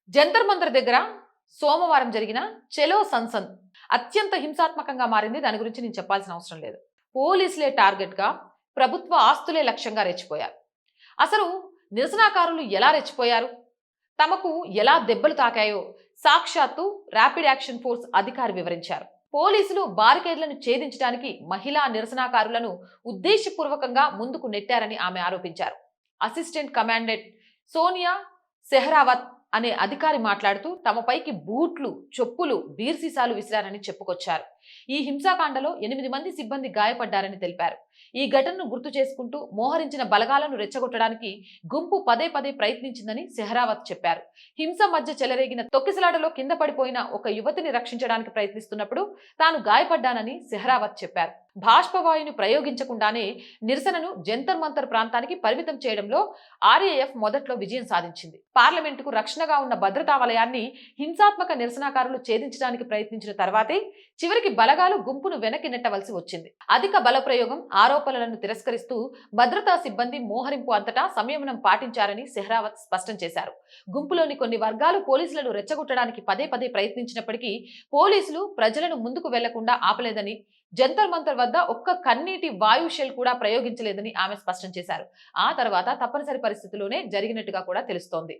జంతర్ మంతర్ దగ్గర సోమవారం జరిగిన చెలో సన్సన్ అత్యంత హింసాత్మకంగా మారింది. దాని గురించి నేను చెప్పాల్సిన అవసరం లేదు. పోలీసులే టార్గెట్ గా, ప్రభుత్వ ఆస్తులే లక్ష్యంగా రెచ్చిపోయారు. అసలు నిరసనకారులు ఎలా రెచ్చిపోయారు, తమకు ఎలా దెబ్బలు తాకాయో సాక్షాత్తు ర్యాపిడ్ యాక్షన్ ఫోర్స్ అధికారి వివరించారు. పోలీసులు బారికేడ్లను ఛేదించడానికి మహిళా నిరసనకారులను ఉద్దేశపూర్వకంగా ముందుకు నెట్టారని ఆమె ఆరోపించారు. అసిస్టెంట్ కమాండెంట్ సోనియా సెహ్రావత్ అనే అధికారి మాట్లాడుతూ తమపైకి బూట్లు, చెప్పులు, బీర్ సీసాలు విసిరారని చెప్పుకొచ్చారు. ఈ హింసాకాండలో 8 మంది సిబ్బంది గాయపడ్డారని తెలిపారు. ఈ ఘటనను గుర్తు చేసుకుంటూ మోహరించిన బలగాలను రెచ్చగొట్టడానికి గుంపు పదే పదే ప్రయత్నించిందని సెహ్రావత్ చెప్పారు. హింస మధ్య చెలరేగిన తొక్కిసలాటలో కింద పడిపోయిన ఒక యువతిని రక్షించడానికి ప్రయత్నిస్తున్నప్పుడు తాను గాయపడ్డానని సెహ్రావత్ చెప్పారు. బాష్పవాయుని ప్రయోగించకుండానే నిరసనను జంతర్ మంతర్ ప్రాంతానికి పరిమితం చేయడంలో ఆర్ఏఎఫ్ మొదట్లో విజయం సాధించింది. పార్లమెంటుకు రక్షణగా ఉన్న భద్రతా వలయాన్ని హింసాత్మక నిరసనకారులు ఛేదించడానికి ప్రయత్నించిన తర్వాతే చివరికి బలగాలు గుంపును వెనక్కి నెట్టవలసి వచ్చింది. అధిక బల ప్రయోగం ఆరోపణలను తిరస్కరిస్తూ భద్రతా సిబ్బంది మోహరింపు అంతటా సంయమనం పాటించారని సెహ్రావత్ స్పష్టం చేశారు. గుంపులోని కొన్ని వర్గాలు పోలీసులను రెచ్చగొట్టడానికి పదే పదే ప్రయత్నించినప్పటికీ పోలీసులు ప్రజలను ముందుకు వెళ్లకుండా ఆపలేదని, జంతర్ మంతర్ వద్ద ఒక్క కన్నీటి వాయు షెల్ కూడా ప్రయోగించలేదని ఆమె స్పష్టం చేశారు. ఆ తర్వాత తప్పనిసరి పరిస్థితుల్లోనే జరిగినట్టుగా కూడా తెలుస్తోంది.